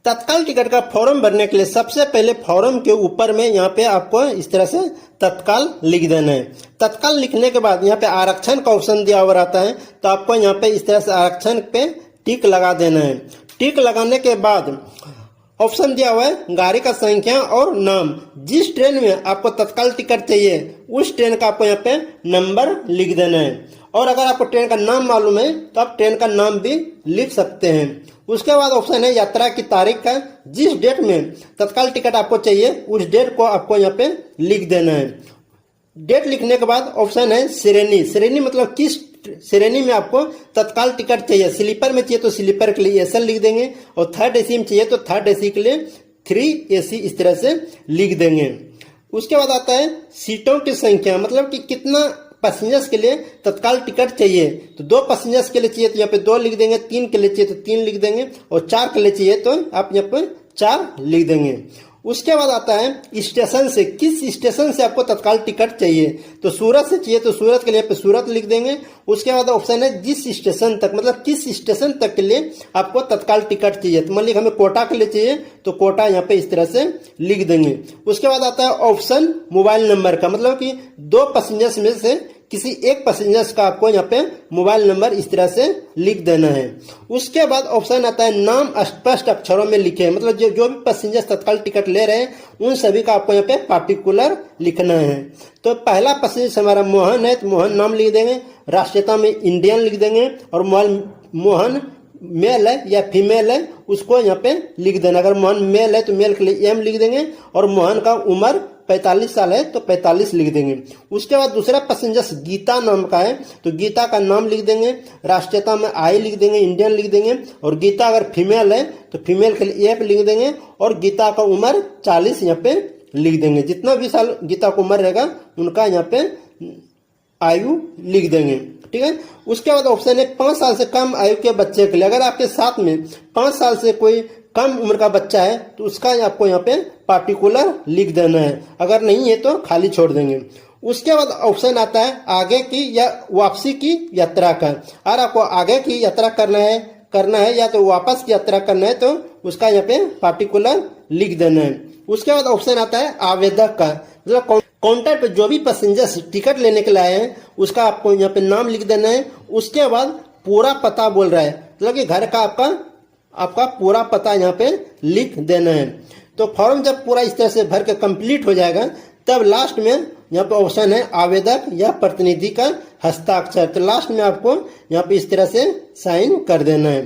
तत्काल टिकट का फॉर्म भरने के लिए सबसे पहले फॉर्म के ऊपर में यहाँ पे आपको इस तरह से तत्काल लिख देना है। तत्काल लिखने के बाद यहाँ पे आरक्षण का ऑप्शन दिया हुआ रहता है, तो आपको यहाँ पे इस तरह से आरक्षण पे टिक लगा देना है। टिक लगाने के बाद ऑप्शन दिया हुआ है गाड़ी का संख्या और नाम। जिस ट्रेन में आपको तत्काल टिकट चाहिए उस ट्रेन का आपको यहाँ पे नंबर लिख देना है, और अगर आपको ट्रेन का नाम मालूम है तो आप ट्रेन का नाम भी लिख सकते हैं। उसके बाद ऑप्शन है यात्रा की तारीख का। जिस डेट में तत्काल टिकट आपको चाहिए उस डेट को आपको यहाँ पे लिख देना है। डेट लिखने के बाद ऑप्शन है श्रेणी। श्रेणी मतलब किस श्रेणी में आपको तत्काल टिकट चाहिए। स्लीपर में चाहिए तो स्लीपर के लिए एसएल लिख देंगे, और थर्ड एसी में चाहिए तो थर्ड एसी के लिए 3AC इस तरह से लिख देंगे। उसके बाद आता है सीटों की संख्या, मतलब कि कितना पैसेंजर्स के लिए तत्काल टिकट चाहिए। तो 2 पैसेंजर्स के लिए चाहिए तो यहाँ पे 2 लिख देंगे, 3 के लिए चाहिए तो 3 लिख देंगे, और 4 के लिए चाहिए तो आप यहाँ पे 4 लिख देंगे। उसके बाद आता है स्टेशन से, किस स्टेशन से आपको तत्काल टिकट चाहिए। तो सूरत से चाहिए तो सूरत के लिए पे सूरत लिख देंगे। उसके बाद ऑप्शन है जिस स्टेशन तक, मतलब किस स्टेशन तक के लिए आपको तत्काल टिकट चाहिए। तो मान लीजिए हमें कोटा के लिए चाहिए तो कोटा यहाँ पे इस तरह से लिख देंगे। उसके बाद आता है ऑप्शन मोबाइल नंबर का, मतलब कि 2 पैसेंजर्स में से किसी एक पैसेंजर्स का आपको यहाँ पे मोबाइल नंबर इस तरह से लिख देना है। उसके बाद ऑप्शन आता है नाम स्पष्ट अक्षरों में लिखे, मतलब जो भी पैसेंजर्स तत्काल टिकट ले रहे हैं उन सभी का आपको यहाँ पे पार्टिकुलर लिखना है। तो पहला पैसेंजर हमारा मोहन है तो मोहन नाम लिख देंगे, राष्ट्रीयता में इंडियन लिख देंगे, और मोहन मेल है या फीमेल है उसको यहाँ पे लिख देना। अगर मोहन मेल है तो मेल के लिए M लिख देंगे, और मोहन का उम्र 45 साल है तो 45 लिख देंगे। उसके बाद दूसरा पैसेंजर गीता नाम का है तो गीता का नाम लिख देंगे, राष्ट्रीयता में I लिख देंगे, इंडियन लिख देंगे, और गीता अगर फीमेल है तो फीमेल के लिए F लिख देंगे, और गीता का उम्र 40 यहाँ पे लिख देंगे। जितना भी साल गीता को उम्र रहेगा उनका यहाँ पे आयु लिख देंगे, ठीक है। उसके बाद ऑप्शन है 5 साल से कम आयु के बच्चे के लिए। अगर आपके साथ में 5 साल से कोई कम उम्र का बच्चा है तो उसका आपको यहाँ पे पार्टिकुलर लिख देना है, अगर नहीं है तो खाली छोड़ देंगे। उसके बाद ऑप्शन आता है आगे की या वापसी की यात्रा का। अगर आपको आगे की यात्रा करना है या तो वापस की यात्रा करना है तो उसका यहाँ पे पार्टिकुलर लिख देना है। उसके बाद ऑप्शन आता है आवेदक का, मतलब काउंटर पे जो भी पैसेंजर्स टिकट लेने के लिए आए हैं उसका आपको यहाँ पे नाम लिख देना है। उसके बाद पूरा पता बोल रहा है, मतलब कि घर का आपका पूरा पता यहाँ पे लिख देना है। तो फॉर्म जब पूरा इस तरह से भर के कंप्लीट हो जाएगा तब लास्ट में यहाँ पे ऑप्शन है आवेदक या प्रतिनिधि का हस्ताक्षर। तो लास्ट में आपको यहाँ पे इस तरह से साइन कर देना है।